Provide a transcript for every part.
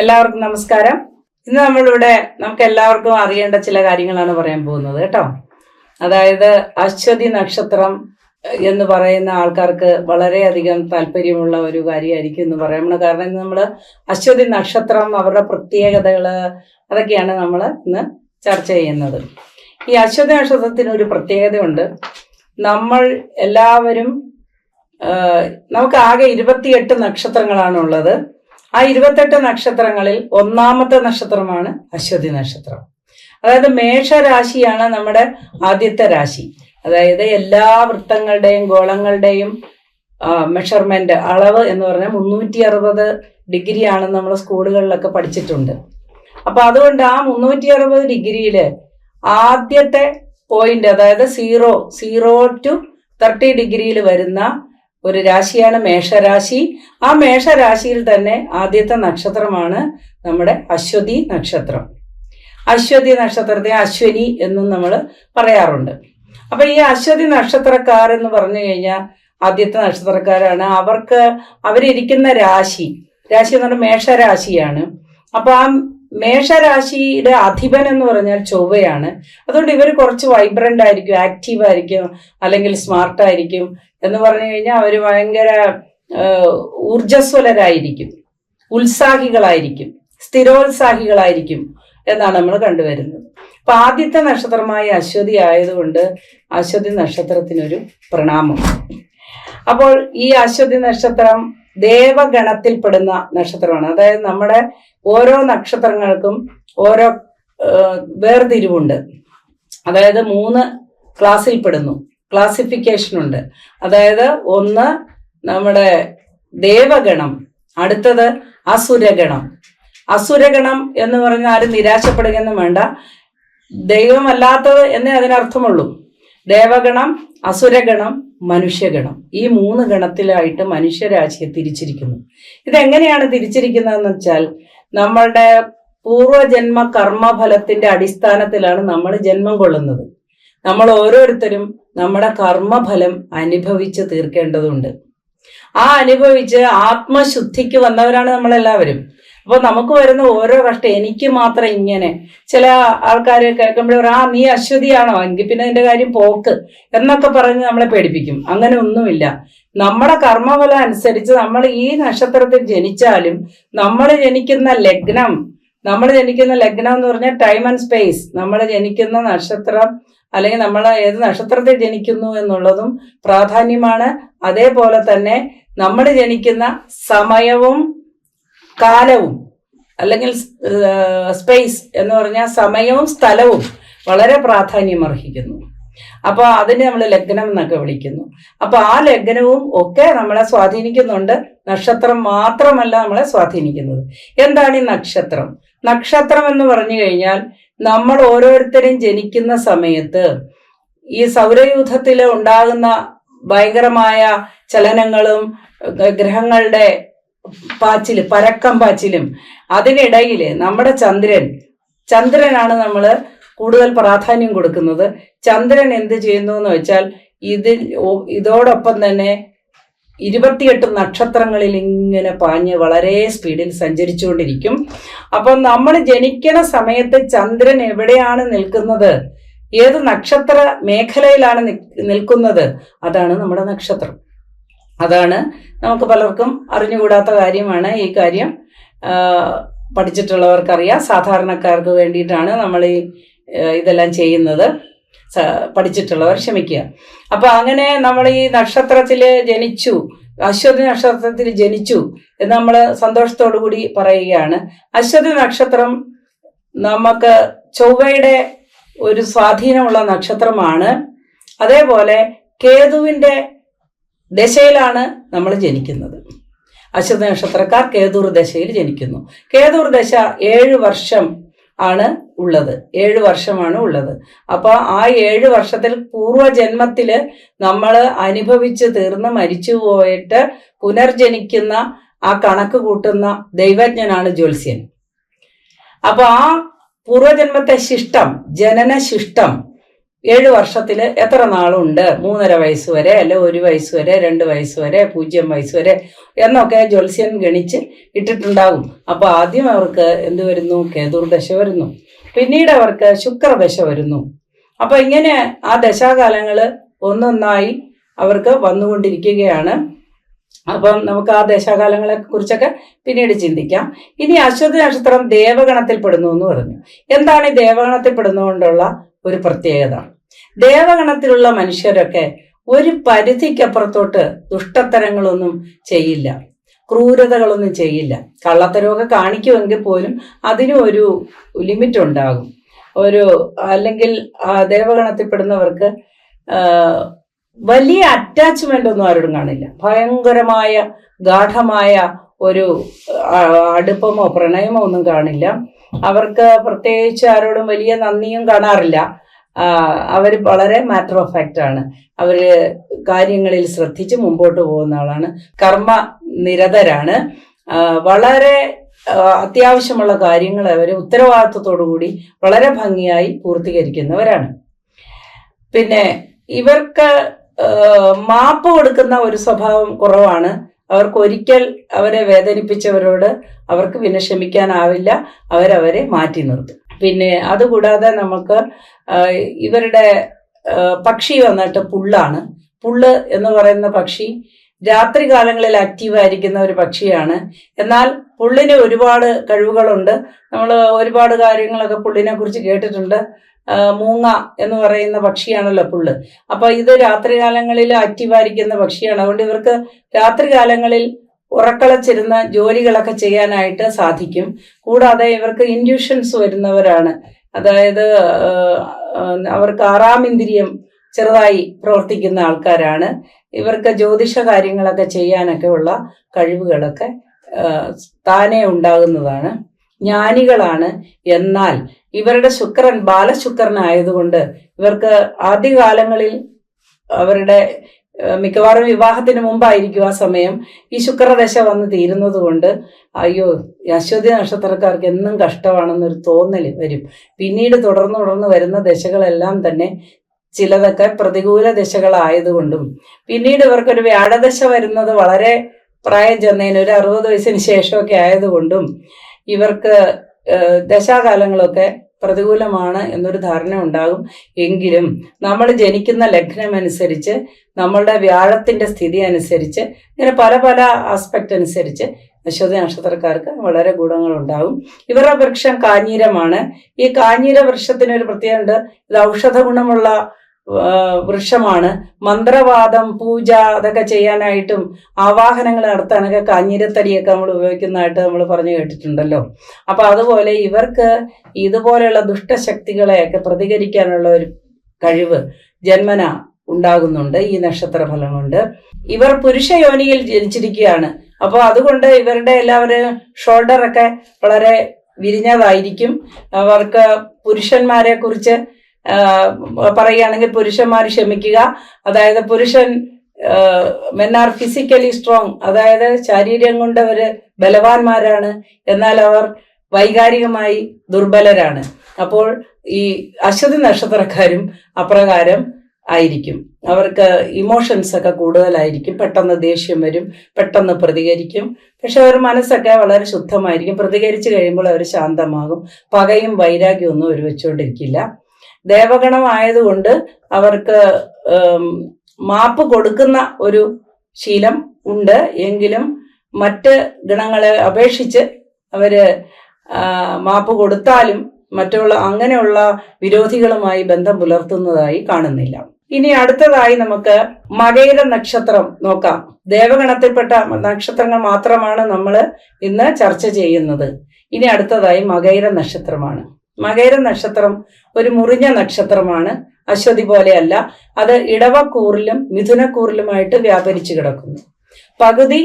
എല്ലാവർക്കും നമസ്കാരം. ഇന്ന് നമ്മളിവിടെ നമുക്ക് എല്ലാവർക്കും അറിയേണ്ട ചില കാര്യങ്ങളാണ് പറയാൻ പോകുന്നത് കേട്ടോ. അതായത് അശ്വതി നക്ഷത്രം എന്ന് പറയുന്ന ആൾക്കാർക്ക് വളരെയധികം താല്പര്യമുള്ള ഒരു കാര്യമായിരിക്കും എന്ന് പറയുന്നത്. കാരണം നമ്മൾ അശ്വതി നക്ഷത്രം, അവരുടെ പ്രത്യേകതകൾ, അതൊക്കെയാണ് നമ്മൾ ഇന്ന് ചർച്ച ചെയ്യുന്നത്. ഈ അശ്വതി നക്ഷത്രത്തിന് ഒരു പ്രത്യേകതയുണ്ട്. നമ്മൾ എല്ലാവരും നമുക്ക് ആകെ 28 നക്ഷത്രങ്ങളാണുള്ളത്. ആ 28 നക്ഷത്രങ്ങളിൽ ഒന്നാമത്തെ നക്ഷത്രമാണ് അശ്വതി നക്ഷത്രം. അതായത് മേഷരാശിയാണ് നമ്മുടെ ആദ്യത്തെ രാശി. അതായത് എല്ലാ വൃത്തങ്ങളുടെയും ഗോളങ്ങളുടെയും മെഷർമെന്റ് അളവ് എന്ന് പറഞ്ഞാൽ 360 ഡിഗ്രിയാണെന്ന് നമ്മൾ സ്കൂളുകളിലൊക്കെ പഠിച്ചിട്ടുണ്ട്. അപ്പൊ അതുകൊണ്ട് ആ 360 ഡിഗ്രിയില് ആദ്യത്തെ പോയിന്റ്, അതായത് 0 to 30 ഡിഗ്രിയിൽ വരുന്ന ഒരു രാശിയാണ് മേഷരാശി. ആ മേഷരാശിയിൽ തന്നെ ആദ്യത്തെ നക്ഷത്രമാണ് നമ്മുടെ അശ്വതി നക്ഷത്രം. അശ്വതി നക്ഷത്രത്തെ അശ്വനി എന്നും നമ്മൾ പറയാറുണ്ട്. അപ്പൊ ഈ അശ്വതി നക്ഷത്രക്കാരെന്ന് പറഞ്ഞു കഴിഞ്ഞാൽ ആദ്യത്തെ നക്ഷത്രക്കാരാണ്. അവരിരിക്കുന്ന രാശി എന്ന് പറഞ്ഞാൽ മേഷരാശിയാണ്. അപ്പൊ ആ മേഷരാശിയുടെ അധിപൻ എന്ന് പറഞ്ഞാൽ ചൊവ്വയാണ്. അതുകൊണ്ട് ഇവർ കുറച്ച് വൈബ്രന്റ് ആയിരിക്കും, ആക്റ്റീവ് ആയിരിക്കും, അല്ലെങ്കിൽ സ്മാർട്ട് ആയിരിക്കും. എന്ന് പറഞ്ഞു കഴിഞ്ഞാൽ അവർ ഭയങ്കര ഊർജസ്വലരായിരിക്കും, ഉത്സാഹികളായിരിക്കും, സ്ഥിരോത്സാഹികളായിരിക്കും എന്നാണ് നമ്മൾ കണ്ടുവരുന്നത്. അപ്പൊ ആദ്യത്തെ നക്ഷത്രമായ അശ്വതി ആയതുകൊണ്ട് അശ്വതി നക്ഷത്രത്തിനൊരു പ്രണാമം. അപ്പോൾ ഈ അശ്വതി നക്ഷത്രം ദേവഗണത്തിൽപ്പെടുന്ന നക്ഷത്രമാണ്. അതായത് നമ്മുടെ ഓരോ നക്ഷത്രങ്ങൾക്കും ഓരോ വേർതിരിവുണ്ട്. അതായത് 3 ക്ലാസ്സിൽ പെടുന്നു, ക്ലാസിഫിക്കേഷൻ ഉണ്ട്. അതായത് ഒന്ന് നമ്മുടെ ദേവഗണം, അടുത്തത് അസുരഗണം. അസുരഗണം എന്ന് പറഞ്ഞാൽ ആരും നിരാശപ്പെടുകയൊന്നും വേണ്ട, ദൈവമല്ലാത്തത് എന്നേ അതിനർത്ഥമുള്ളൂ. ദേവഗണം, അസുരഗണം, മനുഷ്യഗണം, ഈ 3 ഗണത്തിലായിട്ട് മനുഷ്യരാശിയെ തിരിച്ചിരിക്കുന്നു. ഇതെങ്ങനെയാണ് തിരിച്ചിരിക്കുന്നതെന്ന് വെച്ചാൽ നമ്മളുടെ പൂർവജന്മ കർമ്മഫലത്തിന്റെ അടിസ്ഥാനത്തിലാണ് നമ്മൾ ജന്മം കൊള്ളുന്നത്. നമ്മൾ ഓരോരുത്തരും നമ്മുടെ കർമ്മഫലം അനുഭവിച്ച് തീർക്കേണ്ടതുണ്ട്. ആ അനുഭവിച്ച് ആത്മശുദ്ധിക്ക് വന്നവരാണ് നമ്മളെല്ലാവരും. അപ്പോൾ നമുക്ക് വരുന്ന ഓരോ കഷ്ടം, എനിക്ക് മാത്രം ഇങ്ങനെ, ചില ആൾക്കാർ കേൾക്കുമ്പോൾ നീ അശ്വതിയാണോ, എങ്കിൽ പിന്നെ അതിന്റെ കാര്യം പോക്ക് എന്നൊക്കെ പറഞ്ഞ് നമ്മളെ പേടിപ്പിക്കും. അങ്ങനെ ഒന്നുമില്ല. നമ്മുടെ കർമ്മഫലം അനുസരിച്ച് നമ്മൾ ഈ നക്ഷത്രത്തിൽ ജനിച്ചാലും നമ്മൾ ജനിക്കുന്ന ലഗ്നം എന്ന് പറഞ്ഞാൽ ടൈം ആൻഡ് സ്പേസ്, നമ്മൾ ജനിക്കുന്ന നക്ഷത്രം അല്ലെങ്കിൽ നമ്മൾ ഏത് നക്ഷത്രത്തിൽ ജനിക്കുന്നു എന്നുള്ളതും പ്രാധാന്യമാണ്. അതേപോലെ തന്നെ നമ്മൾ ജനിക്കുന്ന സമയവും കാലവും, അല്ലെങ്കിൽ സ്പേസ് എന്ന് പറഞ്ഞാൽ സമയവും സ്ഥലവും വളരെ പ്രാധാന്യം അർഹിക്കുന്നു. അപ്പൊ അതിനെ നമ്മൾ ലഗ്നം എന്നൊക്കെ വിളിക്കുന്നു. അപ്പൊ ആ ലഗ്നവും ഒക്കെ നമ്മളെ സ്വാധീനിക്കുന്നുണ്ട്. നക്ഷത്രം മാത്രമല്ല നമ്മളെ സ്വാധീനിക്കുന്നത്. എന്താണ് ഈ നക്ഷത്രം? നക്ഷത്രം എന്ന് പറഞ്ഞു കഴിഞ്ഞാൽ നമ്മൾ ഓരോരുത്തരും ജനിക്കുന്ന സമയത്ത് ഈ സൗരയൂഥത്തിൽ ഉണ്ടാകുന്ന ഭയങ്കരമായ ചലനങ്ങളും ഗ്രഹങ്ങളുടെ പരക്കം പാച്ചിലും അതിനിടയിൽ നമ്മുടെ ചന്ദ്രനാണ് നമ്മൾ കൂടുതൽ പ്രാധാന്യം കൊടുക്കുന്നത്. ചന്ദ്രൻ എന്ത് ചെയ്യുന്നു എന്ന് വെച്ചാൽ ഇതോടൊപ്പം തന്നെ 28 നക്ഷത്രങ്ങളിൽ ഇങ്ങനെ പാഞ്ഞ് വളരെ സ്പീഡിൽ സഞ്ചരിച്ചുകൊണ്ടിരിക്കും. അപ്പം നമ്മൾ ജനിക്കുന്ന സമയത്ത് ചന്ദ്രൻ എവിടെയാണ് നിൽക്കുന്നത്, ഏത് നക്ഷത്ര മേഖലയിലാണ് നിൽക്കുന്നത്, അതാണ് നമ്മുടെ നക്ഷത്രം. അതാണ് നമുക്ക് പലർക്കും അറിഞ്ഞുകൂടാത്ത കാര്യമാണ്. ഈ കാര്യം പഠിച്ചിട്ടുള്ളവർക്കറിയാം. സാധാരണക്കാർക്ക് വേണ്ടിയിട്ടാണ് നമ്മൾ ഇതെല്ലാം ചെയ്യുന്നത്. പഠിച്ചിട്ടുള്ളവർ ക്ഷമിക്കുക. അപ്പൊ അങ്ങനെ നമ്മൾ ഈ നക്ഷത്രത്തിൽ ജനിച്ചു, അശ്വതി നക്ഷത്രത്തിൽ ജനിച്ചു എന്ന് നമ്മൾ സന്തോഷത്തോടു കൂടി പറയുകയാണ്. അശ്വതി നക്ഷത്രം നമുക്ക് ചൊവ്വയുടെ ഒരു സ്വാധീനമുള്ള നക്ഷത്രമാണ്. അതേപോലെ കേതുവിന്റെ ദശയിലാണ് നമ്മൾ ജനിക്കുന്നത്. അശ്വതി നക്ഷത്രക്കാർ കേതുർ ദശയിൽ ജനിക്കുന്നു. കേതുർ ദശ 7 വർഷം ആണ് ഉള്ളത്. 7 വർഷമാണ് ഉള്ളത്. അപ്പൊ ആ 7 വർഷത്തിൽ പൂർവജന്മത്തില് നമ്മൾ അനുഭവിച്ച് തീർന്ന് മരിച്ചു പോയിട്ട് പുനർജനിക്കുന്ന ആ കണക്ക് കൂട്ടുന്ന ദൈവജ്ഞനാണ് ജ്യോത്സ്യൻ. അപ്പൊ ആ പൂർവജന്മത്തെ ശിഷ്ടം, ജനന ശിഷ്ടം 7 വർഷത്തില് എത്ര നാളുണ്ട്, 3.5 വയസ്സ് വരെ, അല്ലെ 1 വയസ്സ് വരെ, 2 വയസ്സ് വരെ, 0 വയസ്സ് വരെ എന്നൊക്കെ ജ്യോത്സ്യൻ ഗണിച്ച് ഇട്ടിട്ടുണ്ടാകും. അപ്പൊ ആദ്യം അവർക്ക് എന്ത് വരുന്നു? കേതുർദശ വരുന്നു. പിന്നീട് അവർക്ക് ശുക്രദശ വരുന്നു. അപ്പൊ ഇങ്ങനെ ആ ദശാകാലങ്ങള് ഒന്നൊന്നായി അവർക്ക് വന്നുകൊണ്ടിരിക്കുകയാണ്. അപ്പം നമുക്ക് ആ ദശാകാലങ്ങളെ കുറിച്ചൊക്കെ പിന്നീട് ചിന്തിക്കാം. ഇനി അശ്വതി നക്ഷത്രം ദേവഗണത്തിൽ പെടുന്നു എന്ന് പറഞ്ഞു. എന്താണ് ഈ ദേവഗണത്തിൽ പെടുന്നതുകൊണ്ടുള്ള ഒരു പ്രത്യേകത? ദേവഗണത്തിലുള്ള മനുഷ്യരൊക്കെ ഒരു പരിധിക്കപ്പുറത്തോട്ട് ദുഷ്ടത്തരങ്ങളൊന്നും ചെയ്യില്ല, ക്രൂരതകളൊന്നും ചെയ്യില്ല. കള്ളത്തരമൊക്കെ കാണിക്കുമെങ്കിൽ പോലും അതിനും ഒരു ലിമിറ്റ് ഉണ്ടാകും. അല്ലെങ്കിൽ ദേവഗണത്തിൽപ്പെടുന്നവർക്ക് വലിയ അറ്റാച്ച്മെന്റ് ഒന്നും ആരോടും കാണില്ല. ഭയങ്കരമായ ഗാഠമായ ഒരു അടുപ്പമോ പ്രണയമോ ഒന്നും കാണില്ല. അവർക്ക് പ്രത്യേകിച്ച് ആരോടും വലിയ നന്ദിയും കാണാറില്ല. അവർ വളരെ മാറ്റർ ഓഫ് ഫാക്റ്റ് ആണ്. അവര് കാര്യങ്ങളിൽ ശ്രദ്ധിച്ച് മുമ്പോട്ട് പോകുന്ന ആളാണ്. കർമ്മ നിരതരാണ്. വളരെ അത്യാവശ്യമുള്ള കാര്യങ്ങൾ അവർ ഉത്തരവാദിത്വത്തോടു കൂടി വളരെ ഭംഗിയായി പൂർത്തീകരിക്കുന്നവരാണ്. പിന്നെ ഇവർക്ക് മാപ്പ് കൊടുക്കുന്ന ഒരു സ്വഭാവം കുറവാണ്. അവർക്ക് ഒരിക്കൽ അവരെ വേദനിപ്പിച്ചവരോട് അവർക്ക് പിന്നെ ക്ഷമിക്കാനാവില്ല. അവരവരെ മാറ്റി നിർത്തും. പിന്നെ അതുകൂടാതെ നമുക്ക് ഇവരുടെ പക്ഷി വന്നിട്ട് പുള്ളാണ്. പുള്ള് എന്ന് പറയുന്ന പക്ഷി രാത്രി കാലങ്ങളിൽ ആക്റ്റീവായിരിക്കുന്ന ഒരു പക്ഷിയാണ്. എന്നാൽ പുള്ളിന് ഒരുപാട് കഴിവുകളുണ്ട്. നമ്മൾ ഒരുപാട് കാര്യങ്ങളൊക്കെ പുള്ളിനെ കുറിച്ച് കേട്ടിട്ടുണ്ട്. മൂങ്ങ എന്ന് പറയുന്ന പക്ഷിയാണല്ലോ പുള്ള്. അപ്പൊ ഇത് രാത്രികാലങ്ങളിൽ ആക്റ്റീവായിരിക്കുന്ന പക്ഷിയാണ്. അതുകൊണ്ട് ഇവർക്ക് രാത്രികാലങ്ങളിൽ ഉറക്കളച്ചിരുന്ന ജോലികളൊക്കെ ചെയ്യാനായിട്ട് സാധിക്കും. കൂടാതെ ഇവർക്ക് ഇൻഡ്യൂഷൻസ് വരുന്നവരാണ്. അതായത് അവർക്ക് 6ാം ഇന്ദ്രിയം ചെറുതായി പ്രവർത്തിക്കുന്ന ആൾക്കാരാണ്. ഇവർക്ക് ജ്യോതിഷ കാര്യങ്ങളൊക്കെ ചെയ്യാനൊക്കെ ഉള്ള കഴിവുകളൊക്കെ താനേ ഉണ്ടാകുന്നതാണ്. ജ്ഞാനികളാണ്. എന്നാൽ ഇവരുടെ ശുക്രൻ ബാലശുക്രനായതുകൊണ്ട് ഇവർക്ക് ആദ്യകാലങ്ങളിൽ അവരുടെ മിക്കവാറും വിവാഹത്തിന് മുമ്പായിരിക്കും ആ സമയം ഈ ശുക്രദശ വന്ന് തീരുന്നത് കൊണ്ട് അയ്യോ അശ്വതി നക്ഷത്രക്കാർക്ക് എന്നും കഷ്ടമാണെന്നൊരു തോന്നൽ വരും. പിന്നീട് തുടർന്ന് വരുന്ന ദശകളെല്ലാം തന്നെ ചിലതൊക്കെ പ്രതികൂല ദശകളായതുകൊണ്ടും പിന്നീട് ഇവർക്കൊരു വ്യാഴദശ വരുന്നത് വളരെ പ്രായം ചെന്നതിന് ഒരു 60 വയസ്സിന് ശേഷമൊക്കെ ആയതുകൊണ്ടും ഇവർക്ക് ദശാകാലങ്ങളൊക്കെ പ്രതികൂലമാണ് എന്നൊരു ധാരണ ഉണ്ടാകും. എങ്കിലും നമ്മൾ ജനിക്കുന്ന ലഗ്നം അനുസരിച്ച്, നമ്മളുടെ വ്യാഴത്തിന്റെ സ്ഥിതി അനുസരിച്ച്, ഇങ്ങനെ പല പല ആസ്പെക്ട് അനുസരിച്ച് അശ്വതി നക്ഷത്രക്കാർക്ക് വളരെ ഗുണങ്ങളുണ്ടാകും. ഇവരുടെ വൃക്ഷം കാഞ്ഞീരമാണ്. ഈ കാഞ്ഞീര വൃക്ഷത്തിനൊരു പ്രത്യേകത, ഇത് ഔഷധ ഗുണമുള്ള വൃക്ഷമാണ്. മന്ത്രവാദം, പൂജ അതൊക്കെ ചെയ്യാനായിട്ടും ആവാഹനങ്ങൾ നടത്താനൊക്കെ കാഞ്ഞിരത്തടിയൊക്കെ നമ്മൾ ഉപയോഗിക്കുന്നതായിട്ട് നമ്മൾ പറഞ്ഞു കേട്ടിട്ടുണ്ടല്ലോ. അപ്പൊ അതുപോലെ ഇവർക്ക് ഇതുപോലെയുള്ള ദുഷ്ടശക്തികളെയൊക്കെ പ്രതികരിക്കാനുള്ള ഒരു കഴിവ് ജന്മന ഉണ്ടാകുന്നുണ്ട് ഈ നക്ഷത്രഫലം കൊണ്ട്. ഇവർ പുരുഷ യോനിയിൽ ജനിച്ചിരിക്കുകയാണ്. അപ്പോൾ അതുകൊണ്ട് ഇവരുടെ എല്ലാവരും ഷോൾഡറൊക്കെ വളരെ വിരിഞ്ഞതായിരിക്കും. അവർക്ക് പുരുഷന്മാരെ കുറിച്ച് പറയുകയാണെങ്കിൽ പുരുഷന്മാർ ക്ഷമിക്കുക. അതായത് പുരുഷൻ മെൻ ആർ ഫിസിക്കലി സ്ട്രോങ്, അതായത് ശാരീരം കൊണ്ട് അവര് ബലവാന്മാരാണ്. എന്നാൽ അവർ വൈകാരികമായി ദുർബലരാണ്. അപ്പോൾ ഈ അശ്വതി നക്ഷത്രക്കാരും അപ്രകാരം ആയിരിക്കും. അവർക്ക് ഇമോഷൻസ് ഒക്കെ കൂടുതലായിരിക്കും. പെട്ടെന്ന് ദേഷ്യം വരും, പെട്ടെന്ന് പ്രതികരിക്കും. പക്ഷെ അവർ മനസ്സൊക്കെ വളരെ ശുദ്ധമായിരിക്കും. പ്രതികരിച്ചു കഴിയുമ്പോൾ അവർ ശാന്തമാകും. പകയും വൈരാഗ്യവും ഒന്നും അവർ വെച്ചുകൊണ്ടിരിക്കില്ല. ദേവഗണം ആയതുകൊണ്ട് അവർക്ക് മാപ്പ് കൊടുക്കുന്ന ഒരു ശീലം ഉണ്ട്. എങ്കിലും മറ്റ് ഗണങ്ങളെ അപേക്ഷിച്ച് അവര് മാപ്പ് കൊടുത്താലും മറ്റുള്ള അങ്ങനെയുള്ള വിരോധികളുമായി ബന്ധം പുലർത്തുന്നതായി കാണുന്നില്ല. ഇനി അടുത്തതായി നമുക്ക് മകയിര നക്ഷത്രം നോക്കാം. ദേവഗണത്തിൽപ്പെട്ട നക്ഷത്രങ്ങൾ മാത്രമാണ് നമ്മൾ ഇന്ന് ചർച്ച ചെയ്യുന്നത്. ഇനി അടുത്തതായി മകയിര നക്ഷത്രമാണ്. മകയിര നക്ഷത്രം ഒരു മുറിഞ്ഞ നക്ഷത്രമാണ്. അശ്വതി പോലെയല്ല. അത് ഇടവക്കൂറിലും മിഥുനക്കൂറിലുമായിട്ട് വ്യാപരിച്ചു കിടക്കുന്നു. പകുതി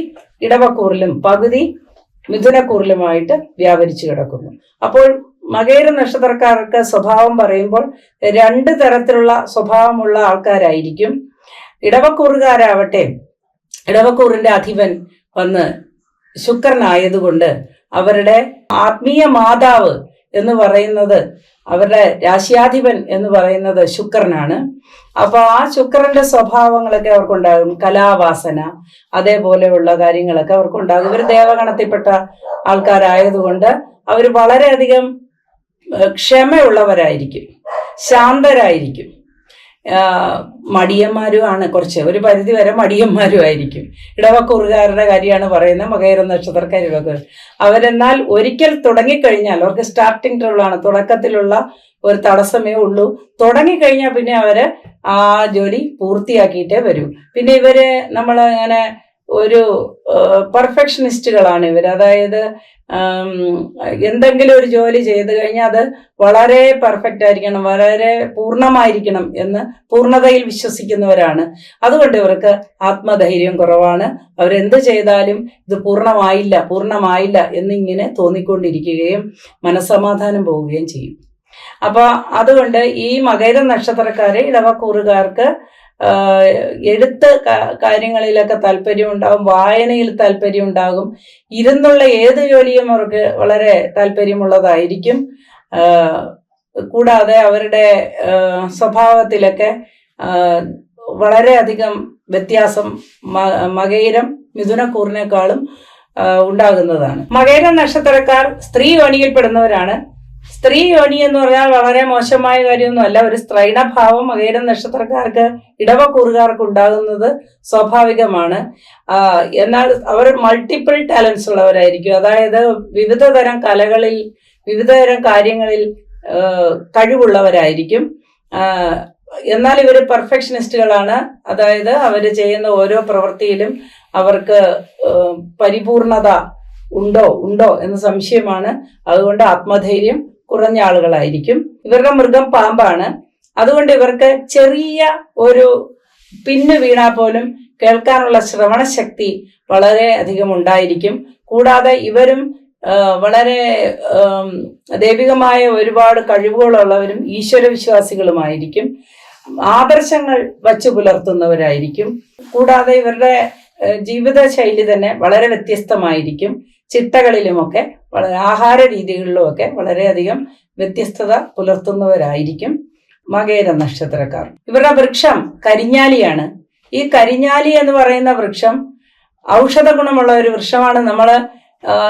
ഇടവക്കൂറിലും പകുതി മിഥുനക്കൂറിലുമായിട്ട് വ്യാപരിച്ചു കിടക്കുന്നു. അപ്പോൾ മകയിര നക്ഷത്രക്കാർക്ക് സ്വഭാവം പറയുമ്പോൾ 2 തരത്തിലുള്ള സ്വഭാവമുള്ള ആൾക്കാരായിരിക്കും. ഇടവക്കൂറുകാരാവട്ടെ, ഇടവക്കൂറിന്റെ അധിപൻ വന്ന് ശുക്രനായതുകൊണ്ട് അവരുടെ ആത്മീയ മാതാവ് എന്ന് പറയുന്നത് അവരുടെ രാശിയാധിപൻ എന്ന് പറയുന്നത് ശുക്രനാണ്. അപ്പൊ ആ ശുക്രന്റെ സ്വഭാവങ്ങളൊക്കെ അവർക്കുണ്ടാകും. കലാവാസന അതേപോലെയുള്ള കാര്യങ്ങളൊക്കെ അവർക്കുണ്ടാകും. ഇവർ ദേവഗണത്തിൽപ്പെട്ട ആൾക്കാരായതുകൊണ്ട് അവർ വളരെയധികം ക്ഷമയുള്ളവരായിരിക്കും, ശാന്തരായിരിക്കും. മടിയന്മാരുമാണ്, കുറച്ച് ഒരു പരിധി വരെ മടിയന്മാരും ആയിരിക്കും. ഇടവക്കൂറുകാരുടെ കാര്യമാണ് പറയുന്നത്. മകയിര നക്ഷത്രക്കാർ ഇടവക്കൂർ അവരെന്നാൽ ഒരിക്കൽ തുടങ്ങിക്കഴിഞ്ഞാൽ അവർക്ക് സ്റ്റാർട്ടിംഗ് ട്രബിളാണ്, തുടക്കത്തിലുള്ള ഒരു തടസ്സമേ ഉള്ളൂ. തുടങ്ങിക്കഴിഞ്ഞാൽ പിന്നെ അവര് ആ ജോലി പൂർത്തിയാക്കിയിട്ടേ വരൂ. പിന്നെ ഇവര് നമ്മൾ അങ്ങനെ ഒരു പെർഫെക്ഷനിസ്റ്റുകളാണ് ഇവർ. അതായത് എന്തെങ്കിലും ഒരു ജോലി ചെയ്തു കഴിഞ്ഞാൽ അത് വളരെ പെർഫെക്റ്റ് ആയിരിക്കണം, വളരെ പൂർണ്ണമായിരിക്കണം എന്ന് പൂർണ്ണതയിൽ വിശ്വസിക്കുന്നവരാണ്. അതുകൊണ്ട് ഇവർക്ക് ആത്മധൈര്യം കുറവാണ്. അവരെന്ത് ചെയ്താലും ഇത് പൂർണ്ണമായില്ല എന്നിങ്ങനെ തോന്നിക്കൊണ്ടിരിക്കുകയും മനസ്സമാധാനം പോവുകയും ചെയ്യും. അപ്പൊ അതുകൊണ്ട് ഈ മകര നക്ഷത്രക്കാരെ ഇടവക്കൂറുകാർക്ക് എഴുത്ത് കാര്യങ്ങളിലൊക്കെ താല്പര്യം ഉണ്ടാകും, വായനയിൽ താല്പര്യം ഉണ്ടാകും. ഇരുന്നുള്ള ഏത് ജോലിയും അവർക്ക് വളരെ താല്പര്യമുള്ളതായിരിക്കും. കൂടാതെ അവരുടെ സ്വഭാവത്തിലൊക്കെ വളരെയധികം വ്യത്യാസം മകയിരം മിഥുനക്കൂറിനേക്കാളും ഉണ്ടാകുന്നതാണ്. മകയിര നക്ഷത്രക്കാർ സ്ത്രീ യോനിയിൽപ്പെടുന്നവരാണ്. സ്ത്രീ യോനി എന്ന് പറഞ്ഞാൽ വളരെ മോശമായ കാര്യമൊന്നുമല്ല. ഒരു സ്ത്രൈണഭാവം മകയിര നക്ഷത്രക്കാർക്ക് ഇടവക്കൂറുകാർക്ക് ഉണ്ടാകുന്നത് സ്വാഭാവികമാണ്. എന്നാൽ അവർ മൾട്ടിപ്പിൾ ടാലൻസ് ഉള്ളവരായിരിക്കും. അതായത് വിവിധ തരം കലകളിൽ, വിവിധ തരം കാര്യങ്ങളിൽ കഴിവുള്ളവരായിരിക്കും. എന്നാൽ ഇവർ പെർഫെക്ഷനിസ്റ്റുകളാണ്. അതായത് അവർ ചെയ്യുന്ന ഓരോ പ്രവൃത്തിയിലും അവർക്ക് പരിപൂർണത ഉണ്ടോ എന്ന് സംശയമാണ്. അതുകൊണ്ട് ആത്മധൈര്യം കുറഞ്ഞ ആളുകളായിരിക്കും. ഇവരുടെ മൃഗം പാമ്പാണ്. അതുകൊണ്ട് ഇവർക്ക് ചെറിയ ഒരു പിന്ന് വീണാൽ പോലും കേൾക്കാനുള്ള ശ്രവണശക്തി വളരെ അധികം ഉണ്ടായിരിക്കും. കൂടാതെ ഇവരും വളരെ ദൈവികമായ ഒരുപാട് കഴിവുകളുള്ളവരും ഈശ്വരവിശ്വാസികളുമായിരിക്കും. ആദർശങ്ങൾ വച്ചു പുലർത്തുന്നവരായിരിക്കും. കൂടാതെ ഇവരുടെ ജീവിതശൈലി തന്നെ വളരെ വ്യത്യസ്തമായിരിക്കും. ചിട്ടകളിലുമൊക്കെ ആഹാര രീതികളിലുമൊക്കെ വളരെയധികം വ്യത്യസ്തത പുലർത്തുന്നവരായിരിക്കും മകയിര നക്ഷത്രക്കാർ. ഇവരുടെ വൃക്ഷം കരിഞ്ഞാലിയാണ്. ഈ കരിഞ്ഞാലി എന്ന് പറയുന്ന വൃക്ഷം ഔഷധ ഗുണമുള്ള ഒരു വൃക്ഷമാണ്. നമ്മൾ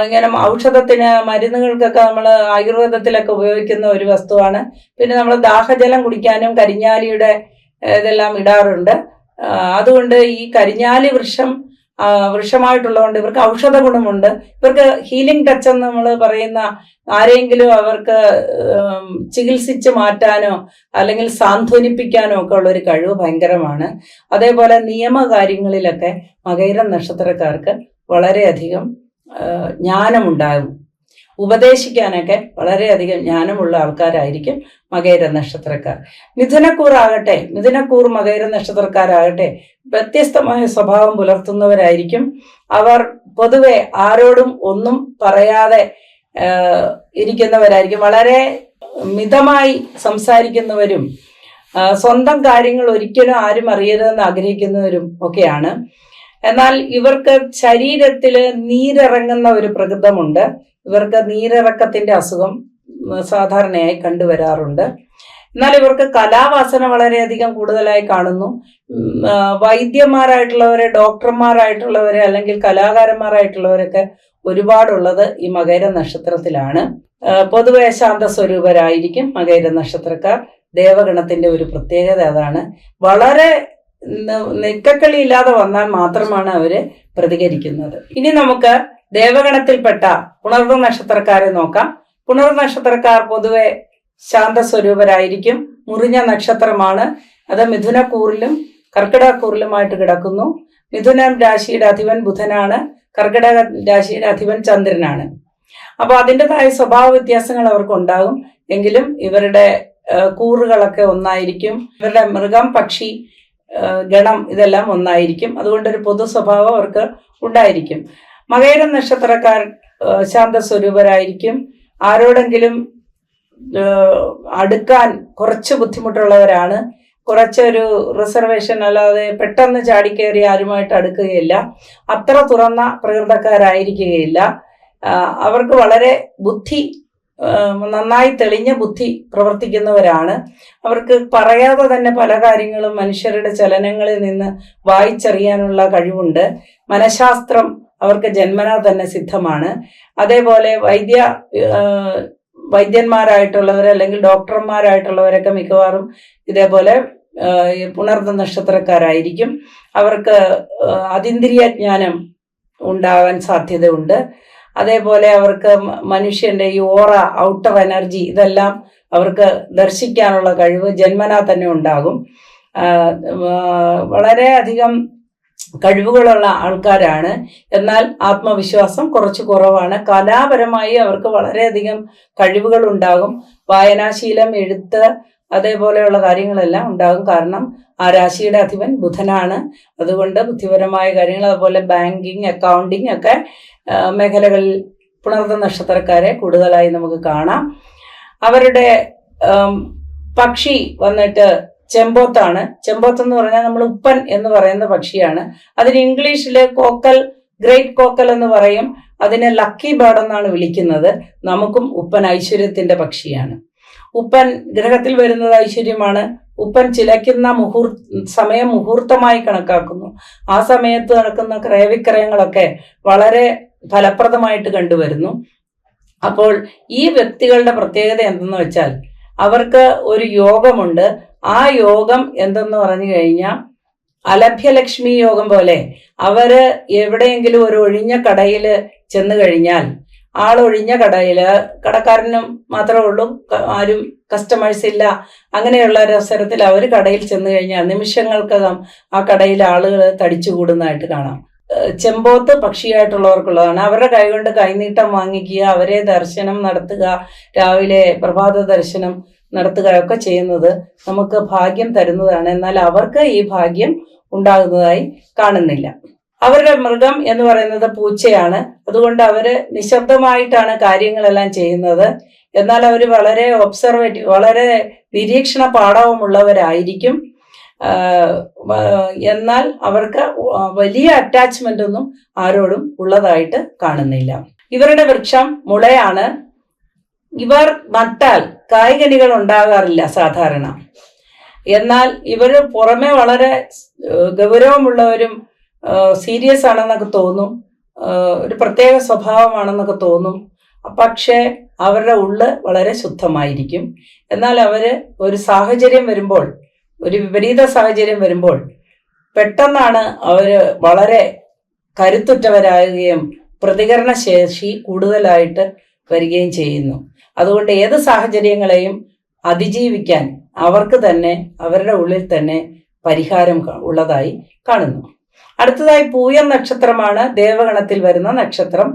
ഇങ്ങനെ ഔഷധത്തിന്, മരുന്നുകൾക്കൊക്കെ നമ്മൾ ആയുർവേദത്തിലൊക്കെ ഉപയോഗിക്കുന്ന ഒരു വസ്തുവാണ്. പിന്നെ നമ്മൾ ദാഹജലം കുടിക്കാനും കരിഞ്ഞാലിയുടെ ഇതെല്ലാം ഇടാറുണ്ട്. അതുകൊണ്ട് ഈ കരിഞ്ഞാലി വൃക്ഷമായിട്ടുള്ളതുകൊണ്ട് ഇവർക്ക് ഔഷധ ഗുണമുണ്ട്. ഇവർക്ക് ഹീലിംഗ് ടച്ച് എന്ന് നമ്മൾ പറയുന്ന, ആരെങ്കിലും അവർക്ക് ചികിത്സിച്ച് മാറ്റാനോ അല്ലെങ്കിൽ സാന്ത്വനിപ്പിക്കാനോ ഒക്കെ ഉള്ള ഒരു കഴിവ് ഭയങ്കരമാണ്. അതേപോലെ നിയമകാര്യങ്ങളിലൊക്കെ മകയിര നക്ഷത്രക്കാർക്ക് വളരെയധികം ജ്ഞാനമുണ്ടാകും. ഉപദേശിക്കാനൊക്കെ വളരെയധികം ജ്ഞാനമുള്ള ആൾക്കാരായിരിക്കും മകയിര നക്ഷത്രക്കാർ. മിഥുനക്കൂർ മകയിര നക്ഷത്രക്കാരാകട്ടെ വ്യത്യസ്തമായ സ്വഭാവം പുലർത്തുന്നവരായിരിക്കും. അവർ പൊതുവെ ആരോടും ഒന്നും പറയാതെ ഇരിക്കുന്നവരായിരിക്കും. വളരെ മിതമായി സംസാരിക്കുന്നവരും സ്വന്തം കാര്യങ്ങൾ ഒരിക്കലും ആരും അറിയരുതെന്ന് ആഗ്രഹിക്കുന്നവരും ഒക്കെയാണ്. എന്നാൽ ഇവർക്ക് ശരീരത്തിൽ നീരിറങ്ങുന്ന ഒരു പ്രകൃതമുണ്ട്. ഇവർക്ക് നീരിറക്കത്തിന്റെ അസുഖം സാധാരണയായി കണ്ടുവരാറുണ്ട്. എന്നാൽ ഇവർക്ക് കലാവാസന വളരെയധികം കൂടുതലായി കാണുന്നു. വൈദ്യന്മാരായിട്ടുള്ളവരെ, ഡോക്ടർമാരായിട്ടുള്ളവരെ അല്ലെങ്കിൽ കലാകാരന്മാരായിട്ടുള്ളവരൊക്കെ ഒരുപാടുള്ളത് ഈ മകയിര നക്ഷത്രത്തിലാണ്. പൊതുവെ ശാന്തസ്വരൂപരായിരിക്കും മകയിര നക്ഷത്രക്കാർ. ദേവഗണത്തിന്റെ ഒരു പ്രത്യേകത അതാണ്. വളരെ നിക്കക്കളി ഇല്ലാതെ വന്നാൽ മാത്രമാണ് അവര് പ്രതികരിക്കുന്നത്. ഇനി നമുക്ക് ദേവഗണത്തിൽപ്പെട്ട പുണർന്ന നക്ഷത്രക്കാരെ നോക്കാം. പുണർ നക്ഷത്രക്കാർ പൊതുവെ ശാന്തസ്വരൂപരായിരിക്കും. മുറിഞ്ഞ നക്ഷത്രമാണ്. അത് മിഥുനക്കൂറിലും കർക്കിടകക്കൂറിലുമായിട്ട് കിടക്കുന്നു. മിഥുനം രാശിയുടെ അധിപൻ ബുധനാണ്. കർക്കിടക രാശിയുടെ അധിപൻ ചന്ദ്രനാണ്. അപ്പൊ അതിൻ്റെതായ സ്വഭാവ വ്യത്യാസങ്ങൾ അവർക്ക് ഉണ്ടാകും. എങ്കിലും ഇവരുടെ കൂറുകളൊക്കെ ഒന്നായിരിക്കും. ഇവരുടെ മൃഗം, പക്ഷി, ഗണം ഇതെല്ലാം ഒന്നായിരിക്കും. അതുകൊണ്ടൊരു പൊതു സ്വഭാവം അവർക്ക് ഉണ്ടായിരിക്കും. മകയിര നക്ഷത്രക്കാർ ശാന്തസ്വരൂപരായിരിക്കും. ആരോടെങ്കിലും അടുക്കാൻ കുറച്ച് ബുദ്ധിമുട്ടുള്ളവരാണ്. കുറച്ചൊരു റിസർവേഷൻ, അല്ലാതെ പെട്ടെന്ന് ചാടിക്കയറി ആരുമായിട്ട് അടുക്കുകയില്ല. അത്ര തുറന്ന പ്രകൃതക്കാരായിരിക്കുകയില്ല. അവർക്ക് വളരെ ബുദ്ധി നന്നായി തെളിഞ്ഞ ബുദ്ധി പ്രവർത്തിക്കുന്നവരാണ്. അവർക്ക് പറയാതെ തന്നെ പല കാര്യങ്ങളും മനുഷ്യരുടെ ചലനങ്ങളിൽ നിന്ന് വായിച്ചറിയാനുള്ള കഴിവുണ്ട്. മനഃശാസ്ത്രം അവർക്ക് ജന്മനാ തന്നെ സിദ്ധമാണ്. അതേപോലെ വൈദ്യന്മാരായിട്ടുള്ളവർ അല്ലെങ്കിൽ ഡോക്ടർമാരായിട്ടുള്ളവരൊക്കെ മിക്കവാറും ഇതേപോലെ പുണർന്ന നക്ഷത്രക്കാരായിരിക്കും. അവർക്ക് അതീന്ദ്രിയ ജ്ഞാനം ഉണ്ടാകാൻ സാധ്യതയുണ്ട്. അതേപോലെ അവർക്ക് മനുഷ്യന്റെ ഈ ഓറ, ഔട്ടർ എനർജി, ഇതെല്ലാം അവർക്ക് ദർശിക്കാനുള്ള കഴിവ് ജന്മനാ തന്നെ ഉണ്ടാകും. വളരെയധികം കഴിവുകളുള്ള ആൾക്കാരാണ്. എന്നാൽ ആത്മവിശ്വാസം കുറച്ച് കുറവാണ്. കലാപരമായി അവർക്ക് വളരെയധികം കഴിവുകൾ ഉണ്ടാകും. വായനാശീലം, എഴുത്ത്, അതേപോലെയുള്ള കാര്യങ്ങളെല്ലാം ഉണ്ടാകും. കാരണം ആ രാശിയുടെ അധിപൻ ബുധനാണ്. അതുകൊണ്ട് ബുദ്ധിപരമായ കാര്യങ്ങൾ, അതുപോലെ ബാങ്കിങ്, അക്കൗണ്ടിങ് ഒക്കെ മേഖലകളിൽ പുണർന്ന നക്ഷത്രക്കാരെ കൂടുതലായി നമുക്ക് കാണാം. അവരുടെ പക്ഷി വന്നിട്ട് ചെമ്പോത്താണ്. ചെമ്പോത്ത് എന്ന് പറഞ്ഞാൽ നമ്മൾ ഉപ്പൻ എന്ന് പറയുന്ന പക്ഷിയാണ്. അതിന് ഇംഗ്ലീഷില് കോക്കൽ, ഗ്രേറ്റ് കോക്കൽ എന്ന് പറയും. അതിനെ ലക്കി ബേർഡ് എന്നാണ് വിളിക്കുന്നത്. നമുക്കും ഉപ്പൻ ഐശ്വര്യത്തിന്റെ പക്ഷിയാണ്. ഉപ്പൻ ഗ്രഹത്തിൽ വരുന്നത് ഐശ്വര്യമാണ്. ഉപ്പൻ ചിലയ്ക്കുന്ന സമയം മുഹൂർത്തമായി കണക്കാക്കുന്നു. ആ സമയത്ത് നടക്കുന്ന ക്രയവിക്രയങ്ങളൊക്കെ വളരെ ഫലപ്രദമായിട്ട് കണ്ടുവരുന്നു. അപ്പോൾ ഈ വ്യക്തികളുടെ പ്രത്യേകത എന്തെന്ന് വെച്ചാൽ അവർക്ക് ഒരു യോഗമുണ്ട്. ആ യോഗം എന്തെന്ന് പറഞ്ഞു കഴിഞ്ഞാൽ അലഭ്യലക്ഷ്മി യോഗം പോലെ അവര് എവിടെയെങ്കിലും ഒരു ഒഴിഞ്ഞ കടയിൽ ചെന്ന് കഴിഞ്ഞാൽ ആളൊഴിഞ്ഞ കടയിൽ കടക്കാരനും മാത്രമേ ഉള്ളൂ, ആരും കസ്റ്റമേഴ്സ് ഇല്ല. അങ്ങനെയുള്ള ഒരു അവസരത്തിൽ അവർ കടയിൽ ചെന്ന് കഴിഞ്ഞാൽ നിമിഷങ്ങൾക്കകം ആ കടയിൽ ആളുകൾ തടിച്ചുകൂടുന്നതായിട്ട് കാണാം. ചെമ്പോത്ത് പക്ഷിയായിട്ടുള്ളവർക്കുള്ളതാണ്. അവരുടെ കൈകൊണ്ട് കൈനീട്ടം വാങ്ങിക്കുക, അവരെ ദർശനം നടത്തുക, രാവിലെ പ്രഭാത ദർശനം നടത്തുകയൊക്കെ ചെയ്യുന്നത് നമുക്ക് ഭാഗ്യം തരുന്നതാണ്. എന്നാൽ അവർക്ക് ഈ ഭാഗ്യം ഉണ്ടാകുന്നതായി കാണുന്നില്ല. അവരുടെ മൃഗം എന്ന് പറയുന്നത് പൂച്ചയാണ്. അതുകൊണ്ട് അവര് നിശബ്ദമായിട്ടാണ് കാര്യങ്ങളെല്ലാം ചെയ്യുന്നത്. എന്നാൽ അവർ വളരെ ഒബ്സർവേറ്റീവ്, വളരെ നിരീക്ഷണ പാടവമുള്ളവരായിരിക്കും. എന്നാൽ അവർക്ക് വലിയ അറ്റാച്ച്മെന്റ് ഒന്നും ആരോടും ഉള്ളതായിട്ട് കാണുന്നില്ല. ഇവരുടെ വൃക്ഷം മുളയാണ്. ഇവർ നട്ടാൽ കായ്കനികൾ ഉണ്ടാകാറില്ല സാധാരണ. എന്നാൽ ഇവർ പുറമെ വളരെ ഗൗരവമുള്ളവരും സീരിയസ് ആണെന്നൊക്കെ തോന്നും, ഒരു പ്രത്യേക സ്വഭാവമാണെന്നൊക്കെ തോന്നും. പക്ഷേ അവരുടെ ഉള്ള് വളരെ ശുദ്ധമായിരിക്കും. എന്നാൽ അവര് ഒരു സാഹചര്യം വരുമ്പോൾ, ഒരു വിപരീത സാഹചര്യം വരുമ്പോൾ പെട്ടെന്നാണ് അവര് വളരെ കരുത്തുറ്റവരാകുകയും പ്രതികരണ ശേഷി കൂടുതലായിട്ട് വരികയും ചെയ്യുന്നു. അതുകൊണ്ട് ഏത് സാഹചര്യങ്ങളെയും അതിജീവിക്കാൻ അവർക്ക് തന്നെ അവരുടെ ഉള്ളിൽ തന്നെ പരിഹാരം ഉള്ളതായി കാണുന്നു. അടുത്തതായി പൂയം നക്ഷത്രമാണ് ദേവഗണത്തിൽ വരുന്ന നക്ഷത്രം.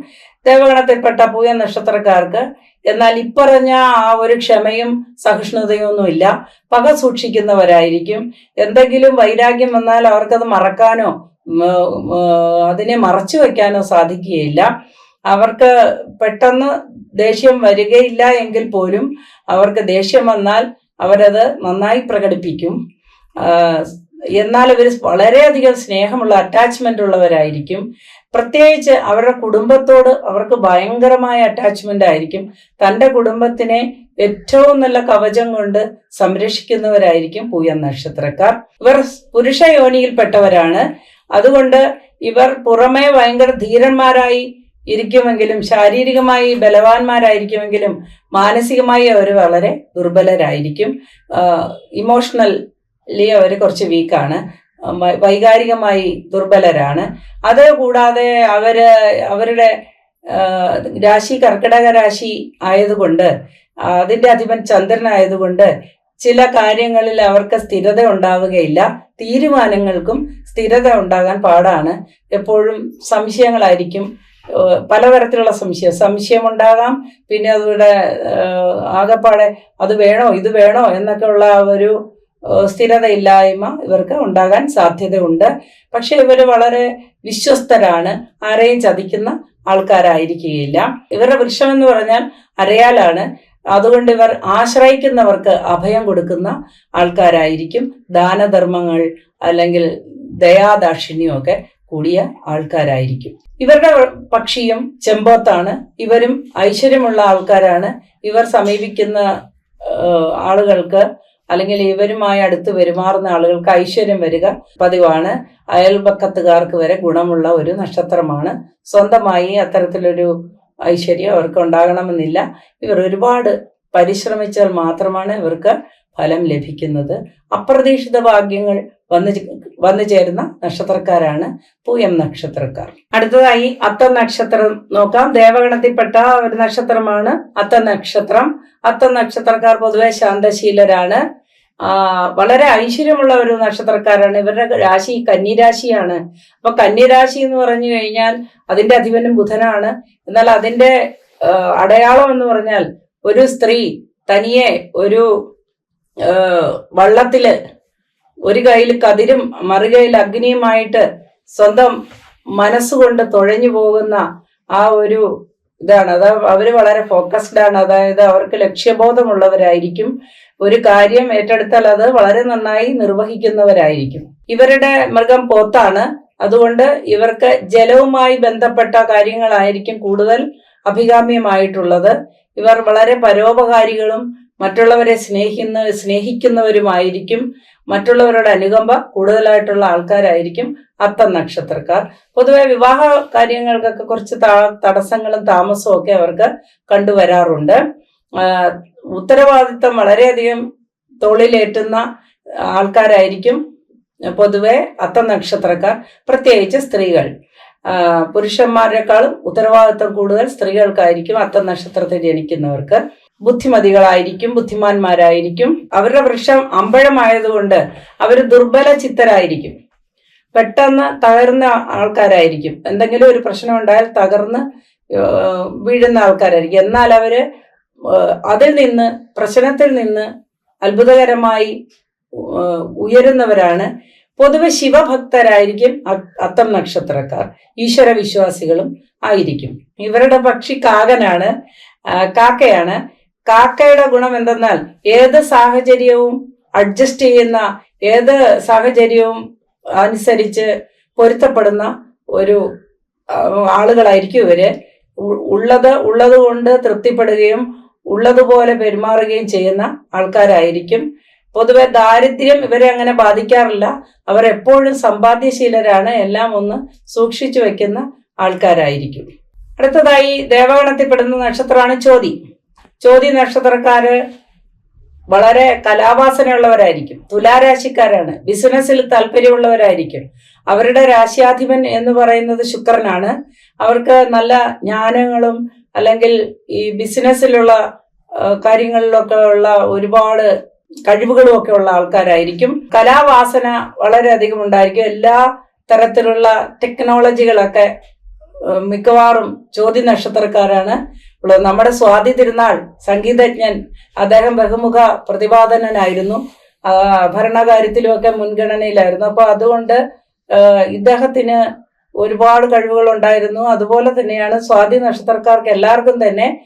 ദേവഗണത്തിൽപ്പെട്ട പൂയം നക്ഷത്രക്കാർക്ക് എന്നാൽ ഇപ്പറഞ്ഞ ആ ഒരു ക്ഷമയും സഹിഷ്ണുതയും ഒന്നുമില്ല. പക സൂക്ഷിക്കുന്നവരായിരിക്കും. എന്തെങ്കിലും വൈരാഗ്യം വന്നാൽ അവർക്കത് മറക്കാനോ അതിനെ മറച്ചു വെക്കാനോ സാധിക്കുകയില്ല. അവർക്ക് പെട്ടെന്ന് ദേഷ്യം വരികയില്ല എങ്കിൽ പോലും അവർക്ക് ദേഷ്യം വന്നാൽ അവരത് നന്നായി പ്രകടിപ്പിക്കും. എന്നാൽ ഇവർ വളരെയധികം സ്നേഹമുള്ള, അറ്റാച്ച്മെന്റ് ഉള്ളവരായിരിക്കും. പ്രത്യേകിച്ച് അവരുടെ കുടുംബത്തോട് അവർക്ക് ഭയങ്കരമായ അറ്റാച്ച്മെന്റ് ആയിരിക്കും. തൻ്റെ കുടുംബത്തിനെ ഏറ്റവും നല്ല കവചം കൊണ്ട് സംരക്ഷിക്കുന്നവരായിരിക്കും പൂയം നക്ഷത്രക്കാർ. ഇവർ പുരുഷ യോനിയിൽപ്പെട്ടവരാണ്. അതുകൊണ്ട് ഇവർ പുറമേ ഭയങ്കര ധീരന്മാരായി ഇരിക്കുമെങ്കിലും, ശാരീരികമായി ബലവാന്മാരായിരിക്കുമെങ്കിലും മാനസികമായി അവർ വളരെ ദുർബലരായിരിക്കും. ഇമോഷണലി അവർ കുറച്ച് വീക്കാണ്, വൈകാരികമായി ദുർബലരാണ്. അത് കൂടാതെ അവരുടെ രാശി കർക്കിടക രാശി ആയതുകൊണ്ട്, അതിൻ്റെ അധിപൻ ചന്ദ്രനായതുകൊണ്ട് ചില കാര്യങ്ങളിൽ അവർക്ക് സ്ഥിരത ഉണ്ടാവുകയില്ല. തീരുമാനങ്ങൾക്കും സ്ഥിരത ഉണ്ടാകാൻ പാടാണ്. എപ്പോഴും സംശയങ്ങളായിരിക്കും, പലതരത്തിലുള്ള സംശയമുണ്ടാകാം. പിന്നെ അതുകൂടെ ആകെപ്പാടെ അത് വേണോ ഇത് വേണോ എന്നൊക്കെയുള്ള ഒരു സ്ഥിരതയില്ലായ്മ ഇവർക്ക് ഉണ്ടാകാൻ സാധ്യതയുണ്ട്. പക്ഷെ ഇവർ വളരെ വിശ്വസ്തരാണ്, ആരെയും ചതിക്കുന്ന ആൾക്കാരായിരിക്കുകയില്ല. ഇവരുടെ വൃക്ഷം എന്ന് പറഞ്ഞാൽ അരയാലാണ്. അതുകൊണ്ട് ഇവർ ആശ്രയിക്കുന്നവർക്ക് അഭയം കൊടുക്കുന്ന ആൾക്കാരായിരിക്കും. ദാനധർമ്മങ്ങൾ അല്ലെങ്കിൽ ദയാദാക്ഷിണ്യമൊക്കെ കൂടിയ ആൾക്കാരായിരിക്കും. ഇവരുടെ പക്ഷിയും ചെമ്പോത്താണ്. ഇവരും ഐശ്വര്യമുള്ള ആൾക്കാരാണ്. ഇവർ സമീപിക്കുന്ന ആളുകൾക്ക് അല്ലെങ്കിൽ ഇവരുമായി അടുത്ത് പെരുമാറുന്ന ആളുകൾക്ക് ഐശ്വര്യം വരിക പതിവാണ്. അയൽപക്കത്തുകാർക്ക് വരെ ഗുണമുള്ള ഒരു നക്ഷത്രമാണ്. സ്വന്തമായി അത്തരത്തിലൊരു ഐശ്വര്യം അവർക്ക് ഉണ്ടാകണമെന്നില്ല. ഇവർ ഒരുപാട് പരിശ്രമിച്ചാൽ മാത്രമാണ് ഇവർക്ക് ഫലം ലഭിക്കുന്നത്. അപ്രതീക്ഷിത ഭാഗ്യങ്ങൾ വന്നു ചേരുന്ന നക്ഷത്രക്കാരാണ് പൂയം നക്ഷത്രക്കാർ. അടുത്തതായി അത്തം നക്ഷത്രം നോക്കാം. ദേവഗണത്തിൽപ്പെട്ട ഒരു നക്ഷത്രമാണ് അത്തം നക്ഷത്രം. അത്തം നക്ഷത്രക്കാർ പൊതുവെ ശാന്തശീലരാണ്. വളരെ ഐശ്വര്യമുള്ള ഒരു നക്ഷത്രക്കാരാണ്. ഇവരുടെ രാശി കന്നിരാശിയാണ്. അപ്പൊ കന്നിരാശി എന്ന് പറഞ്ഞു കഴിഞ്ഞാൽ അതിന്റെ അധിപനും ബുധനാണ്. എന്നാൽ അതിന്റെ അടയാളം എന്ന് പറഞ്ഞാൽ ഒരു സ്ത്രീ തനിയെ ഒരു വള്ളത്തില് ഒരു കയ്യിൽ കതിരും മറുകയിൽ അഗ്നിയുമായിട്ട് സ്വന്തം മനസ്സുകൊണ്ട് തുഴഞ്ഞു പോകുന്ന ആ ഒരു ഇതാണ്. അവര് വളരെ ഫോക്കസ്ഡ് ആണ്. അതായത് അവർക്ക് ലക്ഷ്യബോധമുള്ളവരായിരിക്കും. ഒരു കാര്യം ഏറ്റെടുത്താൽ അത് വളരെ നന്നായി നിർവഹിക്കുന്നവരായിരിക്കും. ഇവരുടെ മൃഗം പോത്താണ്. അതുകൊണ്ട് ഇവർക്ക് ജലവുമായി ബന്ധപ്പെട്ട കാര്യങ്ങളായിരിക്കും കൂടുതൽ അഭികാമ്യമായിട്ടുള്ളത്. ഇവർ വളരെ പരോപകാരികളും മറ്റുള്ളവരെ സ്നേഹിക്കുന്നവരുമായിരിക്കും. മറ്റുള്ളവരുടെ അനുകമ്പ കൂടുതലായിട്ടുള്ള ആൾക്കാരായിരിക്കും അത്തം നക്ഷത്രക്കാർ. പൊതുവെ വിവാഹ കാര്യങ്ങൾക്കൊക്കെ കുറച്ച് തടസ്സങ്ങളും താമസവും ഒക്കെ അവർക്ക് കണ്ടുവരാറുണ്ട്. ഉത്തരവാദിത്തം വളരെയധികം തോളിലേറ്റുന്ന ആൾക്കാരായിരിക്കും പൊതുവെ അത്തം നക്ഷത്രക്കാർ, പ്രത്യേകിച്ച് സ്ത്രീകൾ. പുരുഷന്മാരെക്കാളും ഉത്തരവാദിത്തം കൂടുതൽ സ്ത്രീകൾക്കായിരിക്കും അത്തം നക്ഷത്രത്തിൽ ജനിക്കുന്നവർക്ക്. ബുദ്ധിമതികളായിരിക്കും, ബുദ്ധിമാന്മാരായിരിക്കും. അവരുടെ വൃക്ഷം അമ്പഴമായതുകൊണ്ട് അവർ ദുർബല ചിത്തരായിരിക്കും. പെട്ടെന്ന് തകർന്ന ആൾക്കാരായിരിക്കും. എന്തെങ്കിലും ഒരു പ്രശ്നം ഉണ്ടായാൽ തകർന്ന് വീഴുന്ന ആൾക്കാരായിരിക്കും. എന്നാൽ അവര് പ്രശ്നത്തിൽ നിന്ന് അത്ഭുതകരമായി ഉയരുന്നവരാണ്. പൊതുവെ ശിവഭക്തരായിരിക്കും അത്തം നക്ഷത്രക്കാർ. ഈശ്വര വിശ്വാസികളും ആയിരിക്കും. ഇവരുടെ പക്ഷി കാക്കയാണ്. കാക്കയുടെ ഗുണം എന്തെന്നാൽ ഏത് സാഹചര്യവും അഡ്ജസ്റ്റ് ചെയ്യുന്ന, ഏത് സാഹചര്യവും അനുസരിച്ച് പൊരുത്തപ്പെടുന്ന ഒരു ആളുകളായിരിക്കും ഇവര്. ഉള്ളത് കൊണ്ട് തൃപ്തിപ്പെടുകയും ഉള്ളതുപോലെ പെരുമാറുകയും ചെയ്യുന്ന ആൾക്കാരായിരിക്കും. പൊതുവെ ദാരിദ്ര്യം ഇവരെ അങ്ങനെ ബാധിക്കാറില്ല. അവരെപ്പോഴും സമ്പാദ്യശീലരാണ്. എല്ലാം ഒന്ന് സൂക്ഷിച്ചു വെക്കുന്ന ആൾക്കാരായിരിക്കും. അടുത്തതായി ദേവഗണത്തിൽപ്പെടുന്ന നക്ഷത്രമാണ് ചോതി നക്ഷത്രക്കാര് വളരെ കലാവാസനയുള്ളവരായിരിക്കും. തുലാരാശിക്കാരാണ്. ബിസിനസ്സിൽ താല്പര്യമുള്ളവരായിരിക്കും. അവരുടെ രാശിയാധിപൻ എന്ന് പറയുന്നത് ശുക്രനാണ്. അവർക്ക് നല്ല ജ്ഞാനങ്ങളും അല്ലെങ്കിൽ ഈ ബിസിനസ്സിലുള്ള കാര്യങ്ങളിലൊക്കെ ഉള്ള ഒരുപാട് കഴിവുകളും ഒക്കെ ഉള്ള ആൾക്കാരായിരിക്കും. കലാവാസന വളരെയധികം ഉണ്ടായിരിക്കും. എല്ലാ തരത്തിലുള്ള ടെക്നോളജികളൊക്കെ മിക്കവാറും ചോതി നക്ഷത്രക്കാരാണ് ഉള്ളത്. നമ്മുടെ സ്വാതി തിരുനാൾ സംഗീതജ്ഞൻ, അദ്ദേഹം ബഹുമുഖ പ്രതിപാദനനായിരുന്നു. ഭരണകാര്യത്തിലുമൊക്കെ മുൻഗണനയിലായിരുന്നു. അപ്പൊ അതുകൊണ്ട് ഇദ്ദേഹത്തിന് ഒരുപാട് കഴിവുകൾ ഉണ്ടായിരുന്നു. അതുപോലെ തന്നെയാണ് സ്വാതി നക്ഷത്രക്കാർക്ക് എല്ലാവർക്കും തന്നെ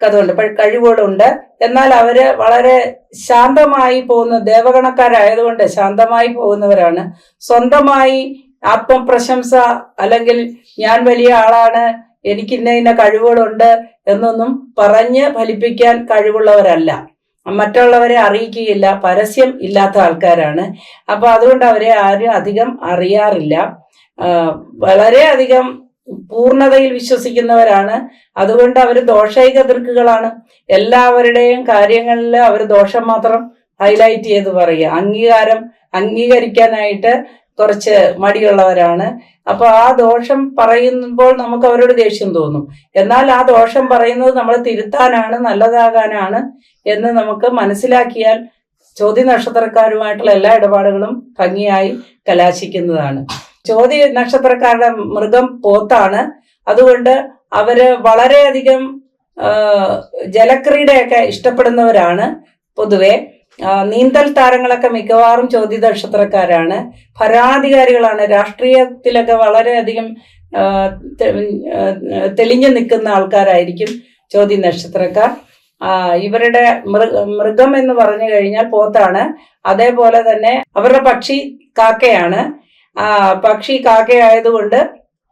അതുകൊണ്ട് കഴിവുകളുണ്ട്. എന്നാൽ അവര് വളരെ ശാന്തമായി പോകുന്ന ദേവഗണക്കാരായതുകൊണ്ട് ശാന്തമായി പോകുന്നവരാണ്. സ്വന്തമായി ആത്മപ്രശംസ അല്ലെങ്കിൽ ഞാൻ വലിയ ആളാണ്, എനിക്ക് ഇന്ന കഴിവുകളുണ്ട് എന്നൊന്നും പറഞ്ഞ് ഫലിപ്പിക്കാൻ കഴിവുള്ളവരല്ല. മറ്റുള്ളവരെ അറിയിക്കുകയില്ല, പരസ്യം ഇല്ലാത്ത ആൾക്കാരാണ്. അപ്പൊ അതുകൊണ്ട് അവരെ ആരും അധികം അറിയാറില്ല. വളരെയധികം പൂർണ്ണതയിൽ വിശ്വസിക്കുന്നവരാണ്. അതുകൊണ്ട് അവർ ദോഷൈക ദൃക്കുകളാണ്. എല്ലാവരുടെയും കാര്യങ്ങളിൽ അവർ ദോഷം മാത്രം ഹൈലൈറ്റ് ചെയ്ത് പറയുക. അംഗീകരിക്കാനായിട്ട് കുറച്ച് മടിയുള്ളവരാണ്. അപ്പൊ ആ ദോഷം പറയുമ്പോൾ നമുക്ക് അവരോട് ദേഷ്യം തോന്നും. എന്നാൽ ആ ദോഷം പറയുന്നത് നമ്മൾ തിരുത്താനാണ്, നല്ലതാകാനാണ് എന്ന് നമുക്ക് മനസ്സിലാക്കിയാൽ ചോതി നക്ഷത്രക്കാരുമായിട്ടുള്ള എല്ലാ ഇടപാടുകളും ഭംഗിയായി കലാശിക്കുന്നതാണ്. ചോതി നക്ഷത്രക്കാരുടെ മൃഗം പോത്താണ്. അതുകൊണ്ട് അവര് വളരെയധികം ജലക്രീഡയൊക്കെ ഇഷ്ടപ്പെടുന്നവരാണ്. പൊതുവെ നീന്തൽ താരങ്ങളൊക്കെ മിക്കവാറും ചോതി നക്ഷത്രക്കാരാണ്. ഭരണാധികാരികളാണ്. രാഷ്ട്രീയത്തിലൊക്കെ വളരെയധികം തെളിഞ്ഞു നിൽക്കുന്ന ആൾക്കാരായിരിക്കും ചോതി നക്ഷത്രക്കാർ. ഇവരുടെ മൃഗം എന്ന് പറഞ്ഞു കഴിഞ്ഞാൽ പോത്താണ്. അതേപോലെ തന്നെ അവരുടെ പക്ഷി കാക്കയാണ്. പക്ഷി കാക്കയായതുകൊണ്ട്,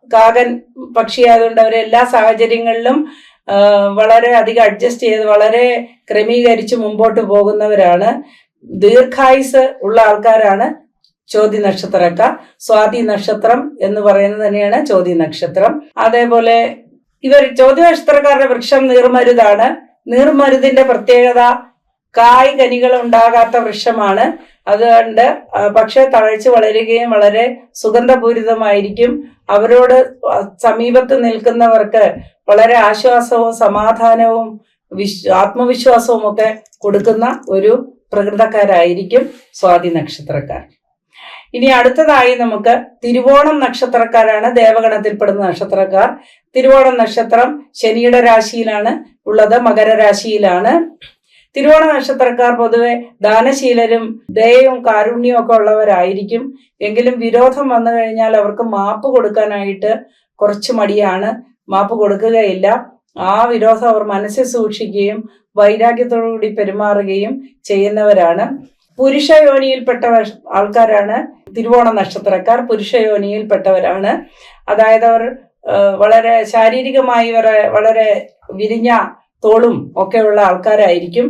കാകൻ പക്ഷിയായതുകൊണ്ട് അവർ എല്ലാ സാഹചര്യങ്ങളിലും വളരെ അധികം അഡ്ജസ്റ്റ് ചെയ്ത് വളരെ ക്രമീകരിച്ച് മുമ്പോട്ട് പോകുന്നവരാണ്. ദീർഘായുസ് ഉള്ള ആൾക്കാരാണ് ചോതി നക്ഷത്രക്കാർ. സ്വാതി നക്ഷത്രം എന്ന് പറയുന്നത് തന്നെയാണ് ചോതി നക്ഷത്രം. അതേപോലെ ചോതി നക്ഷത്രക്കാരുടെ വൃക്ഷം നീർമരുതാണ്. നീർമരുതിന്റെ പ്രത്യേകത കായ് കനികൾ ഉണ്ടാകാത്ത വൃക്ഷമാണ്. അതുകൊണ്ട് പക്ഷെ തഴച്ചു വളരുകയും വളരെ സുഗന്ധപൂരിതമായിരിക്കും. അവരോട് സമീപത്ത് നിൽക്കുന്നവർക്ക് വളരെ ആശ്വാസവും സമാധാനവും ആത്മവിശ്വാസവും ഒക്കെ കൊടുക്കുന്ന ഒരു പ്രകൃതക്കാരായിരിക്കും സ്വാതി നക്ഷത്രക്കാർ. ഇനി അടുത്തതായി നമുക്ക് തിരുവോണം നക്ഷത്രക്കാരാണ് ദേവഗണത്തിൽപ്പെടുന്ന നക്ഷത്രക്കാർ. തിരുവോണം നക്ഷത്രം ശനിയുടെ രാശിയിലാണ് ഉള്ളത്, മകരരാശിയിലാണ്. തിരുവോണ നക്ഷത്രക്കാർ പൊതുവെ ദാനശീലരും ദയയും കാരുണ്യവും ഒക്കെ ഉള്ളവരായിരിക്കും. എങ്കിലും വിരോധം വന്നു കഴിഞ്ഞാൽ അവർക്ക് മാപ്പ് കൊടുക്കാനായിട്ട് കുറച്ച് മടിയാണ്, മാപ്പ് കൊടുക്കുകയില്ല. ആ വിരോധം അവർ മനസ്സിൽ സൂക്ഷിക്കുകയും വൈരാഗ്യത്തോടുകൂടി പെരുമാറുകയും ചെയ്യുന്നവരാണ്. പുരുഷയോനിയിൽപ്പെട്ട ആൾക്കാരാണ് തിരുവോണ നക്ഷത്രക്കാർ. പുരുഷയോനിയിൽപ്പെട്ടവരാണ്. അതായത് അവർ വളരെ ശാരീരികമായി വളരെ വിരിഞ്ഞ തോളും ഒക്കെയുള്ള ആൾക്കാരായിരിക്കും.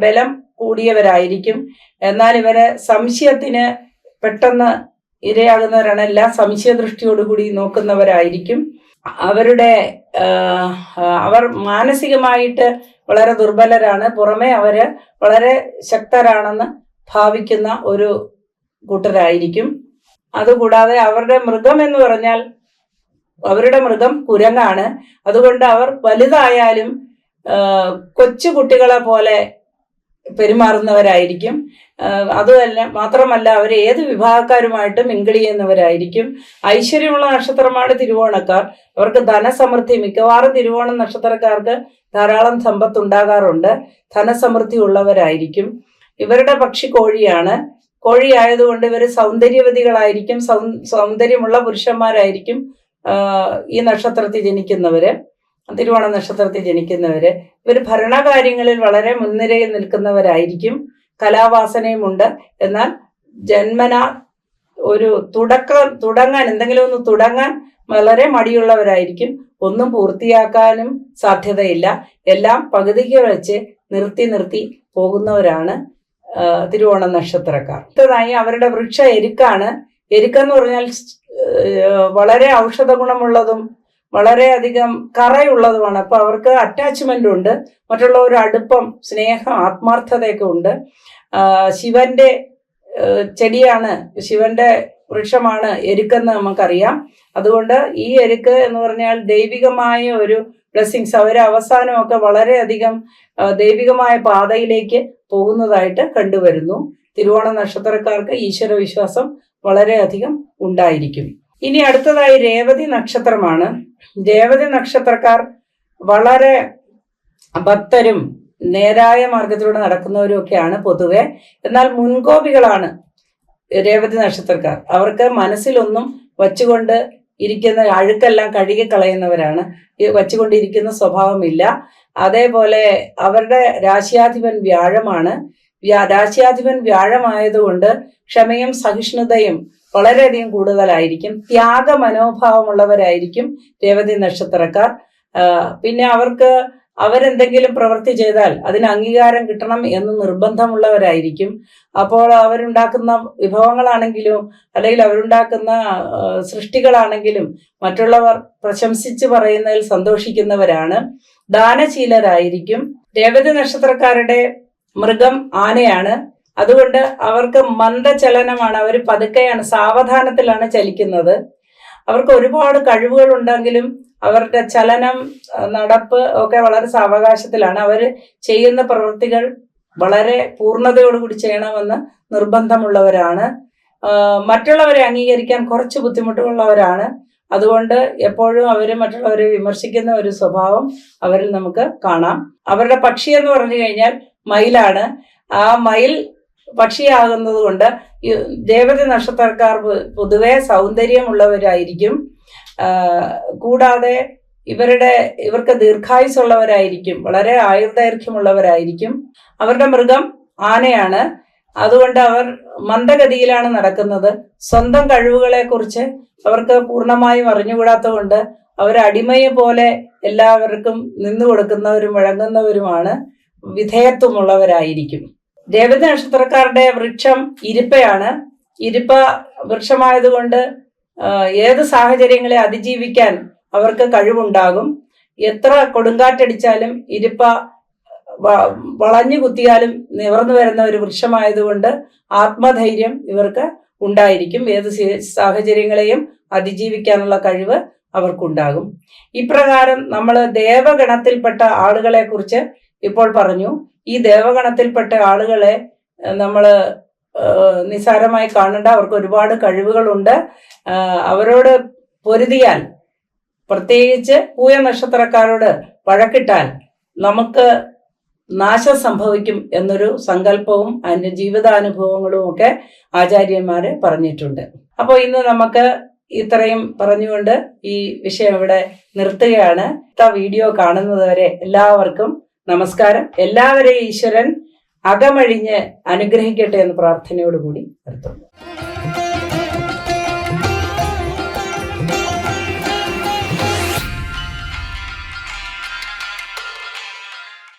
ബലം കൂടിയവരായിരിക്കും. എന്നാൽ ഇവരെ സംശയത്തിന് പെട്ടെന്ന് ഇരയാകുന്നവരാണ്. എല്ലാം സംശയദൃഷ്ടിയോടുകൂടി നോക്കുന്നവരായിരിക്കും. അവർ മാനസികമായിട്ട് വളരെ ദുർബലരാണ്. പുറമെ അവര് വളരെ ശക്തരാണെന്ന് ഭാവിക്കുന്ന ഒരു കൂട്ടരായിരിക്കും. അതുകൂടാതെ അവരുടെ മൃഗം എന്ന് പറഞ്ഞാൽ അവരുടെ മൃഗം കുരങ്ങാണ്. അതുകൊണ്ട് അവർ വലുതായാലും കൊച്ചു കുട്ടികളെ പോലെ പെരുമാറുന്നവരായിരിക്കും. അതുമല്ല മാത്രമല്ല അവർ ഏത് വിഭാഗക്കാരുമായിട്ട് മിങ്കിൾ ചെയ്യുന്നവരായിരിക്കും. ഐശ്വര്യമുള്ള നക്ഷത്രമാണ് തിരുവോണക്കാർ. അവർക്ക് ധനസമൃദ്ധി, മിക്കവാറും തിരുവോണ നക്ഷത്രക്കാർക്ക് ധാരാളം സമ്പത്ത് ഉണ്ടാകാറുണ്ട്. ധനസമൃദ്ധി ഉള്ളവരായിരിക്കും. ഇവരുടെ പക്ഷി കോഴിയാണ്. കോഴിയായതുകൊണ്ട് ഇവർ സൗന്ദര്യവതികളായിരിക്കും. സൗന്ദര്യമുള്ള പുരുഷന്മാരായിരിക്കും ഈ നക്ഷത്രത്തിൽ ജനിക്കുന്നവര്, തിരുവോണ നക്ഷത്രത്തിൽ ജനിക്കുന്നവര്. ഇവർ ഭരണകാര്യങ്ങളിൽ വളരെ മുൻനിരയിൽ നിൽക്കുന്നവരായിരിക്കും. കലാവാസനയുമുണ്ട്. എന്നാൽ ജന്മന ഒരു തുടങ്ങാൻ എന്തെങ്കിലും ഒന്ന് തുടങ്ങാൻ വളരെ മടിയുള്ളവരായിരിക്കും. ഒന്നും പൂർത്തിയാക്കാനും സാധ്യതയില്ല. എല്ലാം പകുതിക്ക് വെച്ച് നിർത്തി പോകുന്നവരാണ് തിരുവോണ നക്ഷത്രക്കാർ. അടുത്തതായി അവരുടെ വൃക്ഷ എരുക്കാണ്. എരുക്കെന്ന് പറഞ്ഞാൽ വളരെ ഔഷധ ഗുണമുള്ളതും വളരെയധികം കറയുള്ളതുമാണ്. അപ്പൊ അവർക്ക് അറ്റാച്ച്മെന്റ് ഉണ്ട്, മറ്റുള്ളവർ അടുപ്പം, സ്നേഹം, ആത്മാർത്ഥതയൊക്കെ ഉണ്ട്. ശിവന്റെ ചെടിയാണ്, ശിവന്റെ വൃക്ഷമാണ് എരുക്കെന്ന് നമുക്കറിയാം. അതുകൊണ്ട് ഈ എരുക്ക് എന്ന് പറഞ്ഞാൽ ദൈവികമായ ഒരു ബ്ലെസ്സിങ്സ്, അവര് അവസാനമൊക്കെ വളരെയധികം ദൈവികമായ പാതയിലേക്ക് പോകുന്നതായിട്ട് കണ്ടുവരുന്നു. തിരുവോണ നക്ഷത്രക്കാർക്ക് ഈശ്വര വിശ്വാസം വളരെയധികം ഉണ്ടായിരിക്കും. ഇനി അടുത്തതായി രേവതി നക്ഷത്രമാണ്. രേവതി നക്ഷത്രക്കാർ വളരെ ഭക്തരും നേരായ മാർഗത്തിലൂടെ നടക്കുന്നവരും ഒക്കെയാണ് പൊതുവെ. എന്നാൽ മുൻകോപികളാണ് രേവതി നക്ഷത്രക്കാർ. അവർക്ക് മനസ്സിലൊന്നും വച്ചുകൊണ്ട് ഇരിക്കുന്ന അഴുക്കെല്ലാം കഴുകി കളയുന്നവരാണ്. വച്ചുകൊണ്ടിരിക്കുന്ന സ്വഭാവമില്ല. അതേപോലെ അവരുടെ രാശിയാധിപൻ വ്യാഴമാണ്. രാശിയാധിപൻ വ്യാഴമായതുകൊണ്ട് ക്ഷമയും സഹിഷ്ണുതയും വളരെയധികം കൂടുതലായിരിക്കും. ത്യാഗ മനോഭാവമുള്ളവരായിരിക്കും രേവതി നക്ഷത്രക്കാർ. പിന്നെ അവരെന്തെങ്കിലും പ്രവൃത്തി ചെയ്താൽ അതിന് അംഗീകാരം കിട്ടണം എന്ന് നിർബന്ധമുള്ളവരായിരിക്കും. അപ്പോൾ അവരുണ്ടാക്കുന്ന വിഭവങ്ങളാണെങ്കിലും അല്ലെങ്കിൽ അവരുണ്ടാക്കുന്ന സൃഷ്ടികളാണെങ്കിലും മറ്റുള്ളവർ പ്രശംസിച്ച് പറയുന്നതിൽ സന്തോഷിക്കുന്നവരാണ്. ദാനശീലരായിരിക്കും. രേവതി നക്ഷത്രക്കാരുടെ മൃഗം ആനയാണ്. അതുകൊണ്ട് അവർക്ക് മന്ദചലനമാണ്. അവർ പതുക്കെയാണ്, സാവധാനത്തിലാണ് ചലിക്കുന്നത്. അവർക്ക് ഒരുപാട് കഴിവുകൾ ഉണ്ടെങ്കിലും അവരുടെ ചലനം, നടപ്പ് ഒക്കെ വളരെ സാവകാശത്തിലാണ്. അവർ ചെയ്യുന്ന പ്രവൃത്തികൾ വളരെ പൂർണ്ണതയോടുകൂടി ചെയ്യണമെന്ന് നിർബന്ധമുള്ളവരാണ്. മറ്റുള്ളവരെ അംഗീകരിക്കാൻ കുറച്ച് ബുദ്ധിമുട്ടുള്ളവരാണ്. അതുകൊണ്ട് എപ്പോഴും അവർ മറ്റുള്ളവരെ വിമർശിക്കുന്ന ഒരു സ്വഭാവം അവരിൽ നമുക്ക് കാണാം. അവരുടെ പക്ഷി എന്ന് പറഞ്ഞു കഴിഞ്ഞാൽ മയിലാണ്. ആ മയിൽ പക്ഷിയാകുന്നത് കൊണ്ട് രേവതി നക്ഷത്രക്കാർ പൊതുവെ സൗന്ദര്യമുള്ളവരായിരിക്കും. കൂടാതെ ഇവർക്ക് ദീർഘായുസുള്ളവരായിരിക്കും, വളരെ ആയുർദൈർഘ്യമുള്ളവരായിരിക്കും. അവരുടെ മൃഗം ആനയാണ്. അതുകൊണ്ട് അവർ മന്ദഗതിയിലാണ് നടക്കുന്നത്. സ്വന്തം കഴിവുകളെ കുറിച്ച് അവർക്ക് പൂർണ്ണമായും അറിഞ്ഞുകൂടാത്തതുകൊണ്ട് അവർ അടിമയെ പോലെ എല്ലാവർക്കും നിന്നു കൊടുക്കുന്നവരും വഴങ്ങുന്നവരുമാണ്, വിധേയത്വമുള്ളവരായിരിക്കും. രേവതി നക്ഷത്രക്കാരുടെ വൃക്ഷം ഇരിപ്പയാണ്. ഇരിപ്പ വൃക്ഷമായതുകൊണ്ട് ഏത് സാഹചര്യങ്ങളെ അതിജീവിക്കാൻ അവർക്ക് കഴിവുണ്ടാകും. എത്ര കൊടുങ്കാറ്റടിച്ചാലും ഇരിപ്പ വളഞ്ഞു കുത്തിയാലും നിവർന്നു വരുന്ന ഒരു വൃക്ഷമായതുകൊണ്ട് ആത്മധൈര്യം ഇവർക്ക് ഉണ്ടായിരിക്കും. ഏത് സാഹചര്യങ്ങളെയും അതിജീവിക്കാനുള്ള കഴിവ് അവർക്കുണ്ടാകും. ഇപ്രകാരം നമ്മൾ ദേവഗണത്തിൽപ്പെട്ട ആളുകളെ കുറിച്ച് ഇപ്പോൾ പറഞ്ഞു. ഈ ദേവഗണത്തിൽപ്പെട്ട ആളുകളെ നമ്മൾ നിസ്സാരമായി കാണേണ്ട. അവർക്ക് ഒരുപാട് കഴിവുകളുണ്ട്. അവരോട് പൊരുതിയാൽ, പ്രത്യേകിച്ച് പൂയ നക്ഷത്രക്കാരോട് വഴക്കിട്ടാൽ നമുക്ക് നാശം സംഭവിക്കും എന്നൊരു സങ്കല്പവും അതിൻ്റെ ജീവിതാനുഭവങ്ങളും ഒക്കെ ആചാര്യന്മാര് പറഞ്ഞിട്ടുണ്ട്. അപ്പോൾ ഇന്ന് നമുക്ക് ഇത്രയും പറഞ്ഞുകൊണ്ട് ഈ വിഷയം ഇവിടെ നിർത്തുകയാണ്. വീഡിയോ കാണുന്നത് വരെ എല്ലാവർക്കും നമസ്കാരം. എല്ലാവരെയും ഈശ്വരൻ അകമഴിഞ്ഞ് അനുഗ്രഹിക്കട്ടെ എന്ന് പ്രാർത്ഥനയോടുകൂടി നിർത്തുന്നു.